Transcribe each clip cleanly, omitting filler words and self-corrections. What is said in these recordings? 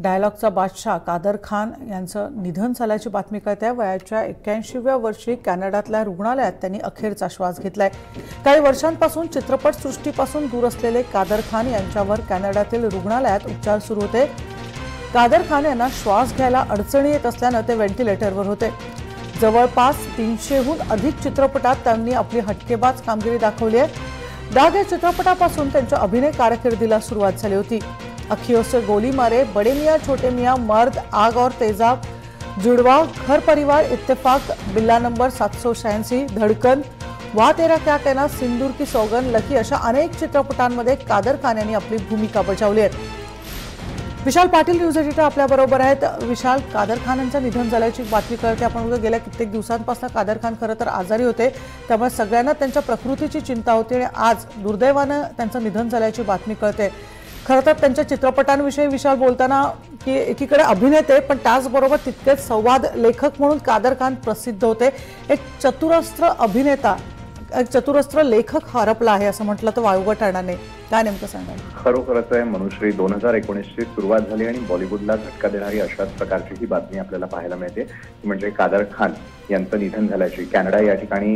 डायलॉगचा बादशाह कादर खान यांचं निधन झाल्याची बातमी कळते। वयाच्या 81व्या वर्षी कॅनडातल्या रुग्णालयात त्यांनी अखेरचा श्वास घेतलाय। काही वर्षांपासून चित्रपटसृष्टीपासून दूर असलेले कादर खान यांच्यावर कॅनडातील रुग्णालयात उपचार सुरू होते। कादर खान यांना श्वास घ्यायला अडचणी येत असल्याने ते व्हेंटिलेटरवर होते। जवळपास 300हून अधिक चित्रपटात त्यांनी आपली हटकेबाज कामगिरी दाखवली आहे। दाग या चित्रपटापासून त्यांच्या अभिनय कारकिर्दीला सुरुवात झाली होती। अखियों से गोली मारे, बड़े मियां छोटे मियां, मर्द, आग और तेजाब, जुड़वा, घर परिवार, इत्तेफाक, बिल्ला नंबर 786, धड़कन, वाह तेरा क्या कहना, सिंदूर की सौगंध, लकी अशा अनेक चित्रपटांमध्ये कादर खान यांनी आपली भूमिका बजावली आहे। विशाल पाटील न्यूज एडिटर आपल्याबरोबर आहेत। विशाल, कादर खान यांचं निधन झाल्याची बातमी कळते। आपण गेल्या कित्येक दिवसांपासून कादर खान खरं तर आजारी होते, त्यामुळे सगळ्यांना त्यांच्या प्रकृतीची चिंता होती आणि आज दुर्दैवानं त्यांचं निधन झाल्याची बातमी कळते। खरं तर त्यांच्या चित्रपटांविषयी विशाल बोलताना की एकीकडे अभिनेते पण त्याचबरोबर तितकेच संवाद लेखक म्हणून कादर खान प्रसिद्ध होते। एक चतुरस्त्र अभिनेता, एक चतुरस्त्र लेखक हरपला आहे असं म्हटलं तर वावगं ठरणार नाही। काय नेमकं सांगाल? खरोखरच आहे मनुश्री, 2019 ची सुरुवात झाली आणि बॉलिवूडला झटका देणारी अशाच प्रकारची ही बातमी आपल्याला पाहायला मिळते। म्हणजे कादर खान यांचं निधन झाल्याची। कॅनडा या ठिकाणी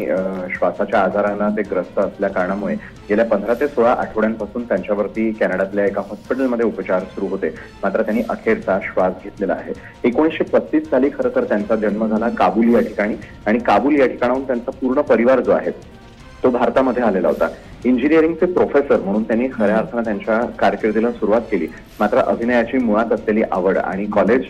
श्वासाच्या आजारानं ते ग्रस्त असल्या कारणामुळे गेल्या 15 ते 16 आठवड्यांपासून त्यांच्यावरती कॅनडातल्या एका हॉस्पिटलमध्ये उपचार सुरू होते। मात्र त्यांनी अखेरचा श्वास घेतलेला आहे। 1935 साली खरं तर त्यांचा जन्म झाला काबूल या ठिकाणी आणि काबूल या ठिकाणाहून त्यांचा पूर्ण परिवार जो आहे तो भारतामध्ये आलेला होता। इंजिनिअरिंगचे प्रोफेसर म्हणून त्यांनी खऱ्या अर्थानं त्यांच्या कारकिर्दीला सुरुवात केली। मात्र अभिनयाची मुळात असलेली आवड आणि कॉलेज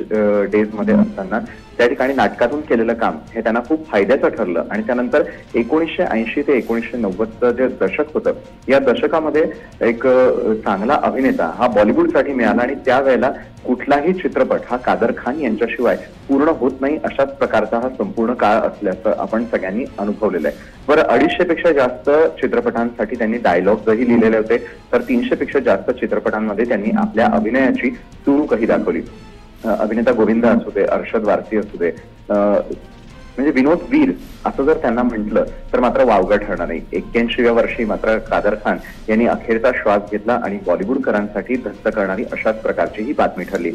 डेजमध्ये असताना त्या ठिकाणी नाटकातून केलेलं काम हे त्यांना खूप फायद्याचं ठरलं आणि त्यानंतर 1980 ते 1990चं जे दशक होतं, या दशकामध्ये एक चांगला अभिनेता हा बॉलिवूडसाठी मिळाला आणि त्यावेळेला कुठलाही चित्रपट हा कादर खान यांच्याशिवाय पूर्ण होत नाही अशाच प्रकारचा हा संपूर्ण काळ असल्याचं आपण सगळ्यांनी अनुभवलेलं आहे। बरं, 250 पेक्षा जास्त चित्रपटांसाठी त्यांनी डायलॉग्सही लिहिलेले होते, तर 300 पेक्षा जास्त चित्रपटांमध्ये त्यांनी आपल्या अभिनयाची चुरूकही दाखवली। अभिनेता गोविंदा असू दे, अर्शद वारसी असू दे, म्हणजे विनोद वीर असं जर त्यांना म्हटलं तर मात्र वावगं ठरणार नाही। 81व्या वर्षी मात्र कादर खान यांनी अखेरचा श्वास घेतला आणि बॉलिवूडकरांसाठी धस्त करणारी अशाच प्रकारची ही बातमी ठरली।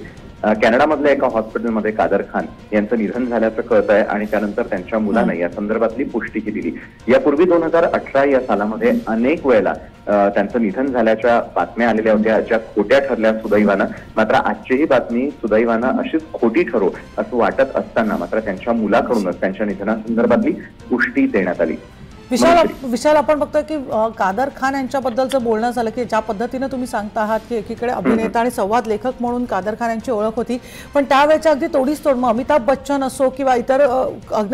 कॅनडामधल्या एका हॉस्पिटलमध्ये कादर खान यांचं निधन झाल्याचं कळत आहे आणि त्यानंतर त्यांच्या मुलानं या संदर्भातली पुष्टीही दिली। यापूर्वी 2018 या सालामध्ये अनेक वेळेला त्यांचं निधन झाल्याच्या बातम्या आलेल्या होत्या, ज्या खोट्या ठरल्या सुदैवानं। मात्र आजची ही बातमी सुदैवानं अशीच खोटी ठरो असं वाटत असताना मात्र त्यांच्या मुलाकडूनच त्यांच्या निधनासंदर्भातली पुष्टी देण्यात आली। विशाल, आपण बघतोय की कादर खान यांच्याबद्दलचं बोलणं झालं की ज्या पद्धतीनं तुम्ही सांगता आहात की एकीकडे अभिनेता आणि संवाद लेखक म्हणून कादर खान यांची ओळख होती, पण त्यावेळेच्या अगदी तोडीस तोड अमिताभ बच्चन असो किंवा इतर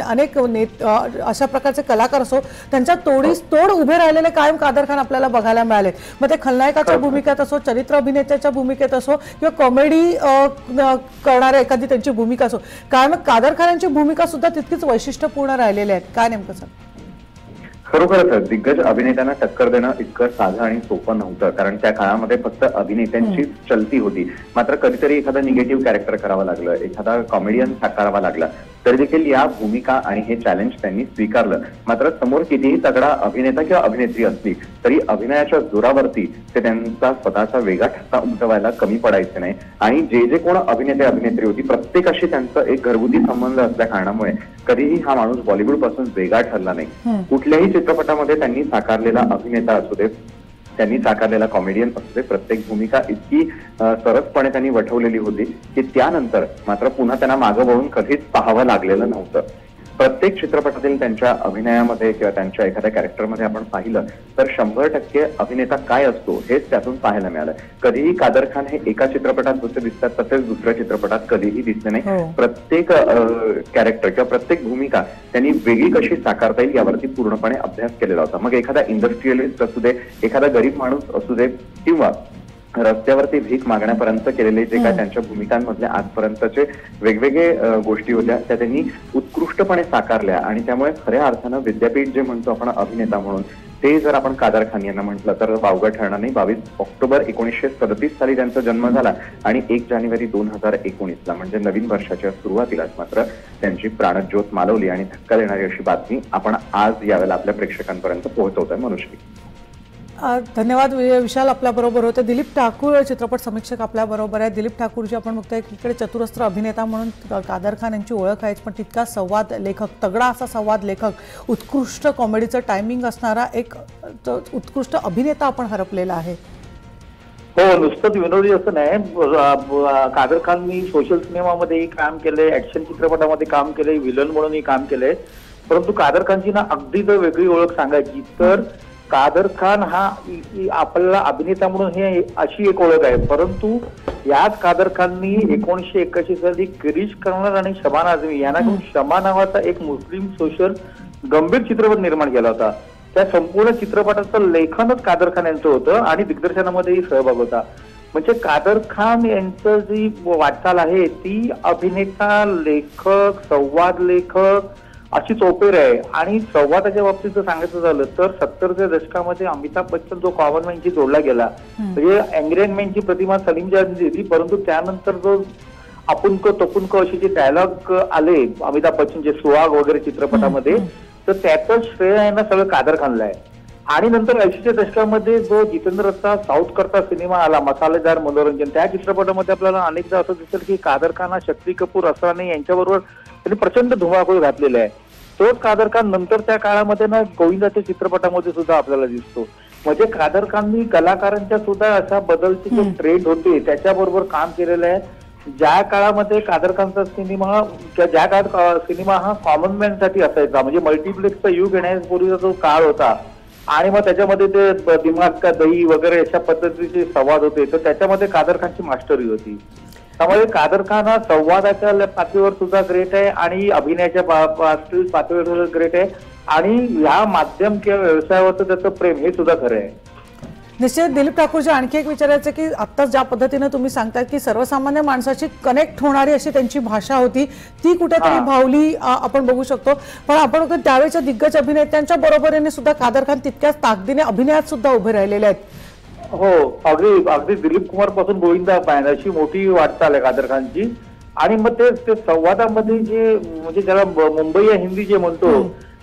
अनेक अशा प्रकारचे कलाकार असो, त्यांच्या तोडीस तोड उभे राहिलेले कायम कादर खान आपल्याला बघायला मिळाले। मग ते खलनायकाच्या भूमिकेत असो, चरित्र अभिनेत्याच्या भूमिकेत असो किंवा कॉमेडी करणाऱ्या एखादी त्यांची भूमिका असो, कायम कादर खान यांची भूमिका सुद्धा तितकीच वैशिष्ट्यपूर्ण राहिलेली आहेत। काय नेमकं सर? खरोखरच दिग्गज अभिनेत्यांना टक्कर देणं इतकं साधं आणि सोपं नव्हतं, कारण त्या काळामध्ये फक्त अभिनेत्यांची चलती होती। मात्र कधीतरी एखादा निगेटिव्ह कॅरेक्टर करावं लागलं, एखादा कॉमेडियन साकारावा लागला तरी देखील या भूमिका आणि हे चॅलेंज त्यांनी स्वीकारलं। मात्र समोर कितीही तगडा अभिनेता किंवा अभिनेत्री असली तरी अभिनयाच्या जोरावरती ते त्यांचा स्वतःचा वेगळा ठसा उमटवायला कमी पडायचे नाही। आणि जे कोण अभिनेते अभिनेत्री होती प्रत्येकाशी त्यांचं एक घरगुती संबंध असल्या कारणामुळे कधीही हा माणूस बॉलिवूड पासून वेगळा ठरला नाही। कुठल्याही चित्रपटामध्ये त्यांनी साकारलेला अभिनेता असू दे, त्यांनी साकारलेला कॉमेडियन असू दे, प्रत्येक भूमिका इतकी सरसपणे त्यांनी वठवलेली होती की त्यानंतर मात्र पुन्हा त्यांना मागं वळून कधीच पाहावं लागलेलं नव्हतं। प्रत्येक चित्रपटातील त्यांच्या अभिनयामध्ये किंवा त्यांच्या एखाद्या कॅरेक्टरमध्ये आपण पाहिलं तर 100% अभिनेता काय असतो हेच त्यातून पाहायला मिळालं। कधीही कादर खान हे एका चित्रपटात जसे दिसतात तसेच दुसऱ्या चित्रपटात कधीही दिसले नाही। प्रत्येक कॅरेक्टर किंवा प्रत्येक भूमिका त्यांनी वेगळी कशी साकारता येईल यावरती पूर्णपणे अभ्यास केलेला होता। मग एखादा इंडस्ट्रियलिस्ट असू दे, एखादा गरीब माणूस असू दे किंवा रस्त्यावरती भीक मागण्यापर्यंत केलेले जे काय त्यांच्या भूमिकांमधल्या आजपर्यंतचे वेगवेगळे गोष्टी होत्या त्या त्यांनी उत्कृष्टपणे साकारल्या आणि त्यामुळे खऱ्या अर्थानं विद्यापीठ जे म्हणतो आपण अभिनेता म्हणून ते जर आपण कादर खान यांना म्हटलं तर वावगं ठरणार नाही। 22 ऑक्टोबर 1937 साली त्यांचा जन्म झाला आणि 1 जानेवारी 2019ला म्हणजे नवीन वर्षाच्या सुरुवातीलाच मात्र त्यांची प्राणज्योत मालवली आणि धक्का देणारी अशी बातमी आपण आज यावेळेला आपल्या प्रेक्षकांपर्यंत पोहोचवतोय मनुश्री। धन्यवाद विशाल, आपल्याबरोबर होते दिलीप ठाकूर, चित्रपट समीक्षक आपल्याबरोबर आहे. दिलीप ठाकूरजी, आपण बघतोय एकीकडे चतुरस्त्र अभिनेता म्हणून कादर खान यांची ओळख आहे, पण तितका संवाद लेखक, तगडा असा संवाद लेखक, उत्कृष्ट कॉमेडीचं टायमिंग असणारा एक उत्कृष्ट अभिनेता आपण हरपलेला आहे. हो, नुसतंच विनोदी असं नाही. कादर खाननी सोशल सिनेमामध्येही काम केलंय, ऍक्शन चित्रपटामध्ये काम केलंय, विलन म्हणूनही काम केलंय. परंतु कादर खानची ना अगदी जर वेगळी ओळख सांगायची तर कादर खान हा आपल्याला अभिनेता म्हणून हे अशी एक ओळख आहे. परंतु याच कादर खाननी 1981 साली गिरीश कर्नाड आणि शबाना आझमी यांना घेऊन शमा नावाचा एक मुस्लिम सोशल गंभीर चित्रपट निर्माण केला होता. त्या संपूर्ण चित्रपटाचं लेखनच कादर खान यांचं होतं आणि दिग्दर्शनामध्येही सहभाग होता. म्हणजे कादर खान यांचं जी वाटचाल आहे ती अभिनेता, लेखक, संवाद लेखक अशी चौपेर आहे. आणि संवादाच्या बाबतीत जर सांगायचं झालं तर 70च्या दशकामध्ये अमिताभ बच्चन जो कॉमन मॅनशी जोडला गेला, म्हणजे अँग्री मॅनची प्रतिमा सलीम यांनी दिली, परंतु त्यानंतर जो आपुनक तपुनक असे जे डायलॉग आले अमिताभ बच्चनचे सुहाग वगैरे चित्रपटामध्ये, तर त्याचं श्रेय आहे ना सगळं कादर खानला आहे. आणि नंतर 80च्या दशकामध्ये जो जितेंद्रचा साऊथ करता सिनेमा आला मसालेदार मनोरंजन, त्या चित्रपटामध्ये आपल्याला अनेकदा असं दिसेल की कादर खान हा शक्ती कपूर असरानी यांच्याबरोबर त्यांनी प्रचंड धुमाकूळ घातलेला आहे. तोच कादर खान नंतर त्या काळामध्ये ना गोविंदाच्या चित्रपटामध्ये सुद्धा आपल्याला दिसतो. म्हणजे कादर खाननी कलाकारांच्या सुद्धा अशा बदलचे जे ट्रेंड होते त्याच्याबरोबर काम केलेलं आहे. ज्या काळामध्ये कादर खानचा सिनेमा, ज्या काळात सिनेमा हा कॉमन मॅन साठी असायचा, म्हणजे मल्टिप्लेक्सचा युग येण्यापूर्वीचा जो काळ होता आणि मग त्याच्यामध्ये ते दिमाग का दही वगैरे अशा पद्धतीचे संवाद होते, तर त्याच्यामध्ये कादर खानची मास्टरी होती. त्यामुळे कादर खान हा संवादाच्या पातळीवर सुद्धा ग्रेट आहे आणि अभिनयाच्या पातळीवर सुद्धा ग्रेट आहे. आणि या माध्यम किंवा व्यवसायावरचं त्याचं प्रेम हे सुद्धा खरं आहे. निश्चित. दिलीप ठाकूरजी, आणखी एक विचारायचं की आत्ताच ज्या पद्धतीने तुम्ही सांगताय की सर्वसामान्य माणसाची कनेक्ट होणारी अशी त्यांची भाषा होती, ती कुठेतरी भावली आपण बघू शकतो. पण आपण त्यावेळेच्या दिग्गज अभिनेत्यांच्या बरोबरीने सुद्धा कादर खान तितक्याच ताकदीने अभिनयात सुद्धा उभे राहिलेले आहेत. हो, अगदी दिलीप कुमार पासून गोविंदा पायन अशी मोठी वाटचाल आहे कादर खानची. आणि मग ते संवादामध्ये जे म्हणजे ज्याला मुंबई हिंदी जे म्हणतो,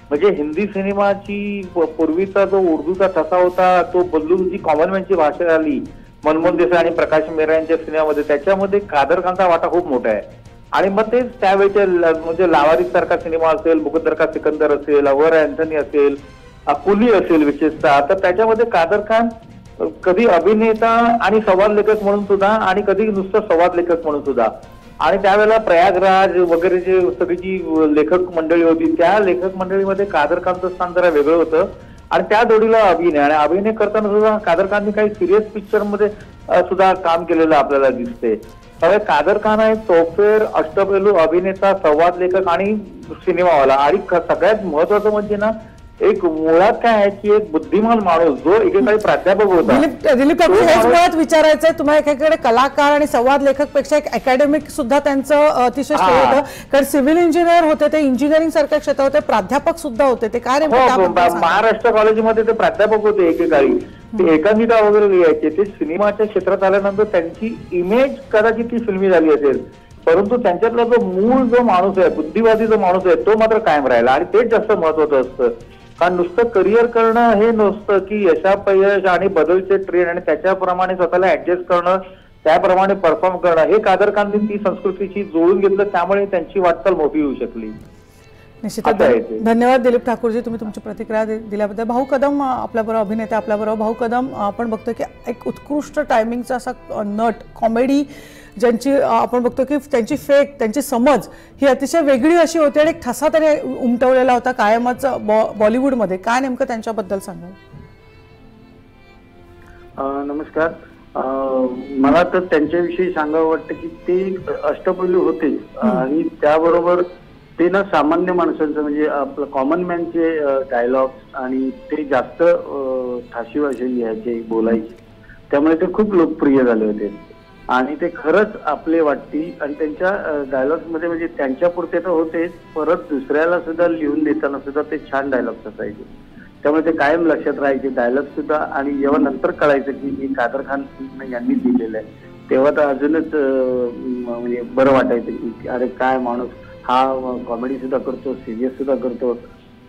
म्हणजे हिंदी सिनेमाची पूर्वीचा जो उर्दूचा ठसा होता तो बदलून जी कॉमन मॅनची भाषा आली मनमोहन देसाई आणि प्रकाश मेहरा यांच्या सिनेमामध्ये, त्याच्यामध्ये कादर खानचा वाटा खूप मोठा आहे. आणि मग तेच त्यावेळेचे म्हणजे लावारिस सारखा सिनेमा असेल, मुकद्दर का सिकंदर असेल, अवर अँथनी असेल, कुली असेल विशेषतः, तर त्याच्यामध्ये कादर खान कधी अभिनेता आणि संवाद लेखक म्हणून सुद्धा आणि कधी नुसतं संवाद लेखक म्हणून सुद्धा. आणि त्यावेळेला प्रयागराज वगैरे जे सगळी जी लेखक मंडळी होती त्या लेखक मंडळीमध्ये कादर खानचं स्थान जरा वेगळं होतं. आणि त्या जोडीला अभिनय, आणि अभिनय करताना सुद्धा कादर खानने काही सिरियस पिक्चर मध्ये सुद्धा काम केलेलं आपल्याला दिसते. त्यामुळे कादर खान आहे चौफेर, अष्टपैलू अभिनेता, संवाद लेखक आणि सिनेमावाला. आणि सगळ्यात महत्वाचं म्हणजे ना एक मुळात काय आहे की एक बुद्धिमान माणूस जो एकेकाळी प्राध्यापक होता. दिलीप ठाकूर, हेच मुळात विचारायचंय तुम्हाला. एकीकडे कलाकार आणि संवाद लेखक पेक्षा एक अकॅडमिक सुद्धा त्यांचं अतिशय श्रेय होतं, कारण सिव्हिल इंजिनियर होते ते, इंजिनिअरिंग सारख्या क्षेत्रात होते, प्राध्यापक सुद्धा होते ते. काय महाराष्ट्र कॉलेजमध्ये ते प्राध्यापक होते एकेकाळी. ते एकांकिका वगैरे लिहायचे. ते सिनेमाच्या क्षेत्रात आल्यानंतर त्यांची इमेज कदाचित ती फिल्मी झाली असेल, परंतु त्यांच्यातला जो मूळ जो माणूस आहे, बुद्धिवादी जो माणूस आहे, तो मात्र कायम राहिला. आणि तेच जास्त महत्वाचं असतं. कारण नुसतं करिअर करणं हे नसतं की यशापयश आणि बदलचे ट्रेंड आणि त्याच्याप्रमाणे स्वतःला ऍडजस्ट करणं, त्याप्रमाणे परफॉर्म करणं, हे कादर खानने ती संस्कृतीशी जोडून घेतलं, त्यामुळे त्यांची वाटचाल मोठी होऊ शकली. निश्चितच. धन्यवाद दिलीप ठाकूरजी, तुम्ही तुमची प्रतिक्रिया दिल्याबद्दल. भाऊ कदम आपल्याबरोबर, अभिनेते आपल्याबरोबर. भाऊ कदम, आपण बघतो की एक उत्कृष्ट टायमिंगचा असा नट, कॉमेडी ज्यांची आपण बघतो की त्यांची फेक, त्यांची समज ही अतिशय वेगळी अशी होती आणि एक ठसा त्याने उमटवलेला होता कायमच बॉलिवूडमध्ये. काय नेमकं त्यांच्याबद्दल सांगाल? नमस्कार. मला तर त्यांच्याविषयी सांगावं वाटतं की ते अष्टपैलू होते आणि त्याबरोबर ते ना सामान्य माणसांचं म्हणजे आपलं कॉमन मॅनचे डायलॉग्स आणि ते जास्त ठाशी भाषेत लिहायचे, बोलायचे, त्यामुळे ते खूप लोकप्रिय झाले होते. आणि ते खरंच आपले वाटतील. आणि त्यांच्या डायलॉग्स मध्ये म्हणजे त्यांच्या पुरते तर होतेच, परत दुसऱ्याला सुद्धा लिहून देताना सुद्धा ते छान डायलॉग्स असायचे, त्यामुळे ते कायम लक्षात राहायचे डायलॉग सुद्धा. आणि जेव्हा नंतर कळायचं की हे कादर खान यांनी लिहिलेलं आहे, तेव्हा तर अजूनच म्हणजे बरं वाटायचं की अरे काय माणूस हा कॉमेडी सुद्धा करतो, सिरियस सुद्धा करतो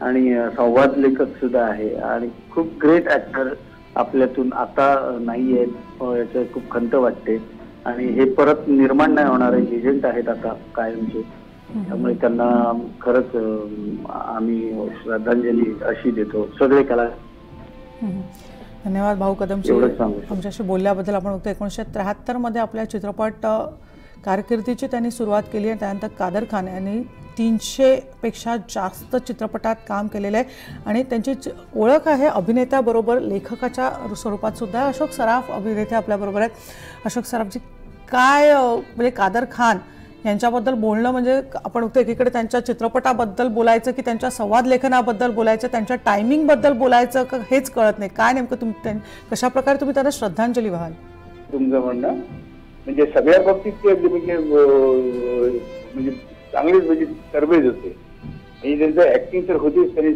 आणि संवाद लेखक सुद्धा आहे आणि खूप ग्रेट ऍक्टर आपल्यातून आता नाही आहेत, याचं खूप खंत वाटते. आणि हे परत निर्माण नाही होणारे एजंट आहेत आता कायमचे. त्यामुळे त्यांना खरंच आम्ही श्रद्धांजली अशी देतो सगळे कला. धन्यवाद भाऊ कदमजी एवढंच सांगू शकतो. आमच्याशी बोलल्याबद्दल. आपण बघतो 1973 मध्ये आपल्या चित्रपट कारकिर्दीची त्यांनी सुरुवात केली आणि त्यानंतर कादर खान यांनी 300 पेक्षा जास्त चित्रपटात काम केलेलं आहे आणि त्यांची ओळख आहे अभिनेत्याबरोबर लेखकाच्या स्वरूपात सुद्धा. अशोक सराफ अभिनेते आपल्याबरोबर आहेत. अशोक सराफजी, काय म्हणजे कादर खान यांच्याबद्दल बोलणं म्हणजे आपण बघतो एकीकडे त्यांच्या चित्रपटाबद्दल बोलायचं की त्यांच्या संवाद लेखनाबद्दल बोलायचं, त्यांच्या टायमिंगबद्दल बोलायचं का हेच कळत नाही. काय नेमकं तुम्ही कशा प्रकारे तुम्ही त्यांना श्रद्धांजली व्हाल? तुमचं म्हणणं म्हणजे सगळ्या बाबतीत ते अगदी म्हणजे चांगलेच म्हणजे तरबेज होते. म्हणजे त्यांचं ऍक्टिंग तर होतीच, त्यांनी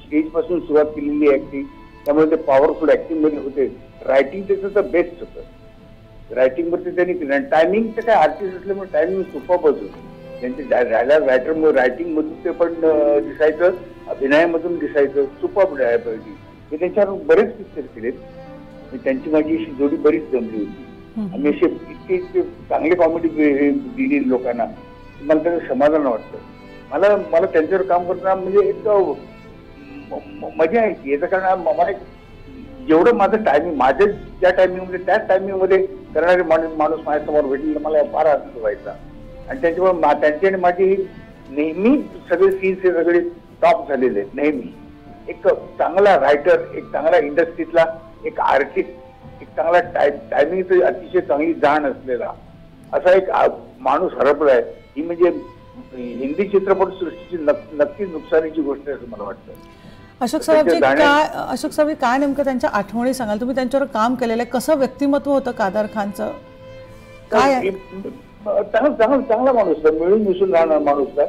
स्टेज पासून सुरुवात केलेली ऍक्टिंग, त्यामुळे ते पॉवरफुल ऍक्टिंग मध्ये होते. रायटिंग त्याचं तर बेस्ट होतं. रायटिंग वरती त्यांनी केलं. टायमिंग तर काय आर्टिस्ट असल्यामुळे टायमिंग सुपरच होतं त्यांचे. रायटर रायटिंग मधून ते पण दिसायचं, अभिनयामधून दिसायचं. सुपर डायबिलिटी हे त्यांच्यावर बरेच पिक्चर केलेत. त्यांची माझी अशी जोडी बरीच जमली होती. आम्ही असे इतके चांगले कॉमेडी दिली लोकांना, मला त्याचं समाधान वाटतं. मला त्यांच्यावर काम करताना म्हणजे एक मजा यायची. याचं कारण मला जेवढं माझं टायमिंग, माझ्या ज्या टायमिंगमध्ये त्याच टायमिंगमध्ये करणारे माणूस माझ्यासमोर भेटलेला मला फार आनंद व्हायचा. आणि त्याच्यामुळे त्यांची आणि माझी नेहमी सगळे सीन्स हे सगळे टॉप झालेले आहेत. नेहमी एक चांगला रायटर, एक चांगला इंडस्ट्रीतला एक आर्टिस्ट, एक चांगला टायमिंगची अतिशय चांगली जाण असलेला असा एक माणूस हरपलाय. ही म्हणजे हिंदी चित्रपट सृष्टीची नक्कीच नुकसानीची गोष्ट आहे असं मला वाटतं. अशोक सराफजी, काय नेमकं त्यांच्या आठवणी सांगाल? तुम्ही त्यांच्यावर काम केलेलं आहे. कसं व्यक्तिमत्व होतं कादर खानचं? काय चांगला माणूस, मिळून मिसळून राहणारा माणूस आहे.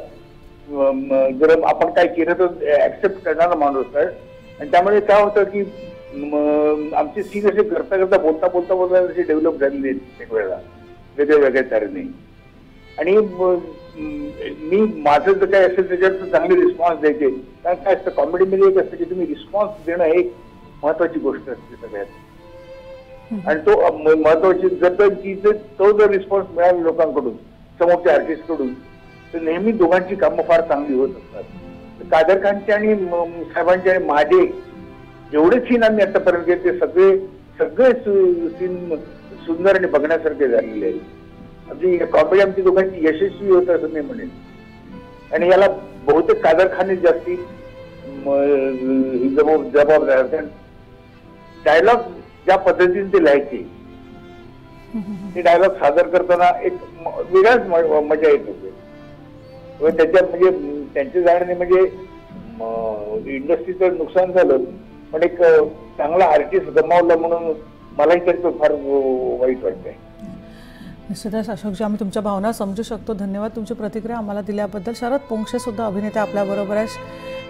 जर आपण काय केलं तर ऍक्सेप्ट करणारा माणूस आहे. आणि त्यामुळे काय होतं की आमचे सीन असे करता बोलता असे डेव्हलप झालेले आहेत एक वेळेला वेगळ्या तऱ्हेने. आणि मी माझं जर काय असेल त्याच्यावर चांगले रिस्पॉन्स द्यायचे. कारण काय असतं कॉमेडीमध्ये एक असतं की तुम्ही रिस्पॉन्स देणं हे एक महत्वाची गोष्ट असते सगळ्यात. आणि तो महत्वाची तो जर रिस्पॉन्स मिळाला लोकांकडून, समोरच्या आर्टिस्ट कडून, तर नेहमी दोघांची कामं फार चांगली होत असतात. कादर खानचे आणि साहेबांचे आणि माझे जेवढे सीन आम्ही आतापर्यंत केले ते सगळे सीन सुंदर आणि बघण्यासारखे झालेले आहेत. अगदी कॉमेडी आमची दोघांची यशस्वी होत असं मी म्हणेन. आणि याला बहुतेक कादर खानने जास्ती जबाबदार. कारण डायलॉग ज्या पद्धतीने ते लिहायचे, ते डायलॉग सादर करताना एक वेगळाच मजा येत होते. त्याच्यात म्हणजे त्यांच्या जाण्याने म्हणजे इंडस्ट्रीचं नुकसान झालं, पण एक चांगला आर्टिस्ट गमावला म्हणून मलाही त्याचं फार वाईट वाटतंय. निश्चितच अशोकजी, आम्ही तुमच्या भावना समजू शकतो. धन्यवाद तुमची प्रतिक्रिया आम्हाला दिल्याबद्दल. शरद पोंक्षे सुद्धा अभिनेते आपल्याबरोबर आहे.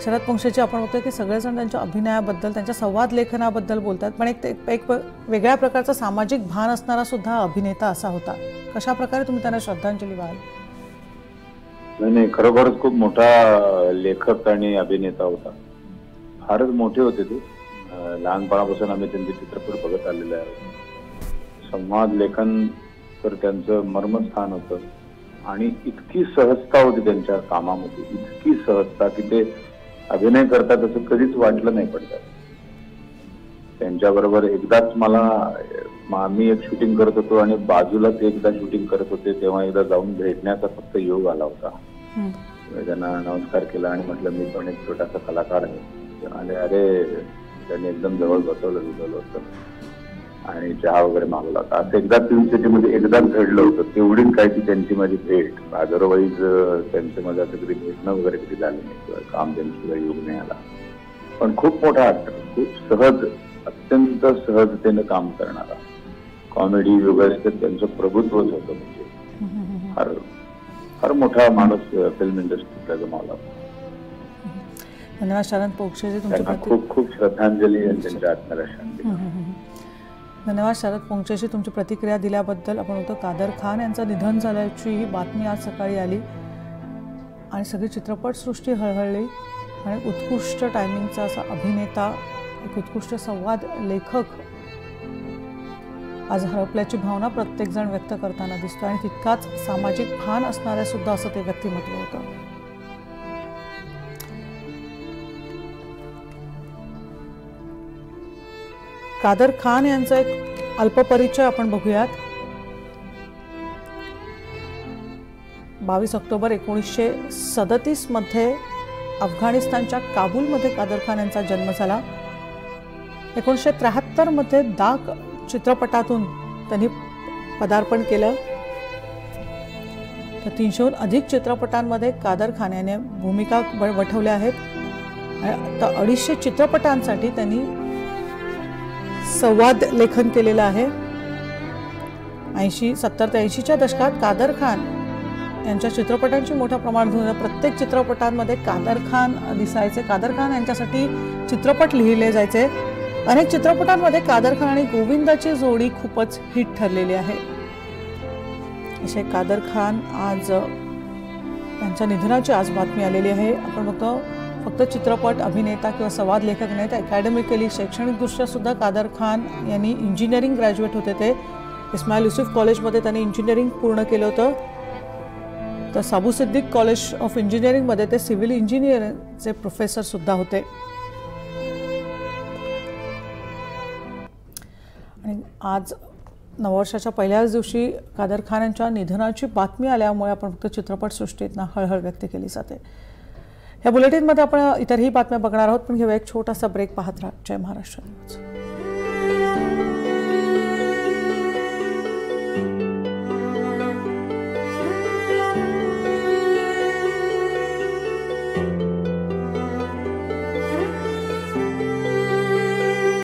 शरद पोंक्षेची आपण बघतोय की सगळेजण त्यांच्या अभिनयाबद्दल, त्यांच्या संवाद लेखनाबद्दल बोलतात, पण एक वेगळ्या प्रकारचा सामाजिक भान असणारा सुद्धा अभिनेता असा होता. कशा प्रकारे तुम्ही त्यांना श्रद्धांजली व्हाल? नाही, खरोखरच खूप मोठा लेखक आणि अभिनेता होता. फारच मोठे होते ते. लहानपणापासून आम्ही त्यांचे चित्रपट बघत आलेले आहोत. संवाद लेखन तर त्यांचं मर्मस्थान होतं. आणि इतकी सहजता होती त्यांच्या कामामध्ये, इतकी सहजता की ते अभिनय करतात असं कधीच वाटलं नाही पडतात. त्यांच्याबरोबर एकदाच मी एक शूटिंग करत होतो आणि बाजूला ते एकदा शूटिंग करत होते, तेव्हा एकदा जाऊन भेटण्याचा फक्त योग आला होता. त्यांना नमस्कार केला आणि म्हटलं मी पण एक छोटासा कलाकार आहे. आणि अरे त्यांनी एकदम जवळ बसवलं दिलं होतं आणि चहा वगैरे मागवला होता. असं एकदा फिल्म सिटीमध्ये एकदाच घडलं होतं. तेवढीच काय ती त्यांची माझी भेट. अदरवाईज त्यांचं माझं असं कधी भेटणं वगैरे कधी झालं नाही, काम त्यांचं योग नाही आला. पण खूप मोठा ऍक्टर, खूप सहज, अत्यंत सहजतेनं काम करणारा, कॉमेडी व्यवस्थेत त्यांचं प्रभुत्वच होतं. म्हणजे फार मोठा माणूस फिल्म इंडस्ट्रीतला गमावला. धन्यवाद शरद पोंक्षेजी, खूप खूप श्रद्धांजली आणि त्यांच्या आत्म्याला शांती. धन्यवाद शरद पोंक्षेजी तुमची प्रतिक्रिया दिल्याबद्दल. आपण होतो कादर खान यांचं निधन झाल्याची ही बातमी आज सकाळी आली आणि सगळी चित्रपटसृष्टी हळहळली. आणि उत्कृष्ट टायमिंगचा असा अभिनेता एक उत्कृष्ट संवाद लेखक आज हरपल्याची भावना प्रत्येकजण व्यक्त करताना दिसतो आणि तितकाच सामाजिक भान असणारे सुद्धा असं ते व्यक्तिमत्व होतं. कादर खान यांचा एक अल्पपरिचय आपण बघूयात. 22 ऑक्टोबर 1937 मध्ये अफगाणिस्तानच्या काबूलमध्ये कादर खान यांचा जन्म झाला. 1973 मध्ये दाग चित्रपटातून त्यांनी पदार्पण केलं. तर 300हून अधिक चित्रपटांमध्ये कादर खान याने भूमिका वठवल्या आहेत. आता 250 चित्रपटांसाठी त्यांनी संवाद लेखन केलेलं आहे. 70 ते 80च्या दशकात कादर खान यांच्या चित्रपटांची मोठ्या प्रमाणात होती. प्रत्येक चित्रपटांमध्ये कादर खान दिसायचे. कादर खान यांच्यासाठी चित्रपट लिहिले जायचे. अनेक चित्रपटांमध्ये कादर खान आणि गोविंदाची जोडी खूपच हिट ठरलेली आहे. असे कादर खान आज यांच्या निधनाची आज बातमी आलेली आहे. आपण बघतो फक्त चित्रपट अभिनेता किंवा संवाद लेखक नाही, तर अकॅडमिकली शैक्षणिकदृष्ट्या सुद्धा कादर खान यांनी इंजिनिअरिंग ग्रॅज्युएट होते. ते इस्माईल युसुफ कॉलेजमध्ये त्यांनी इंजिनिअरिंग पूर्ण केलं होतं. तर साबू सिद्दीक कॉलेज ऑफ इंजिनिअरिंगमध्ये ते सिव्हिल इंजिनिअरिंगचे प्रोफेसर सुद्धा होते. आणि आज नववर्षाच्या पहिल्याच दिवशी कादर खान यांच्या निधनाची बातमी आल्यामुळे आपण फक्त चित्रपटसृष्टीतनं हळहळ व्यक्त केली जाते. या बुलेटिनमध्ये आपण इतरही बातम्या बघणार आहोत, पण घेऊया एक छोटासा ब्रेक. पाहत राहा जय महाराष्ट्र न्यूज.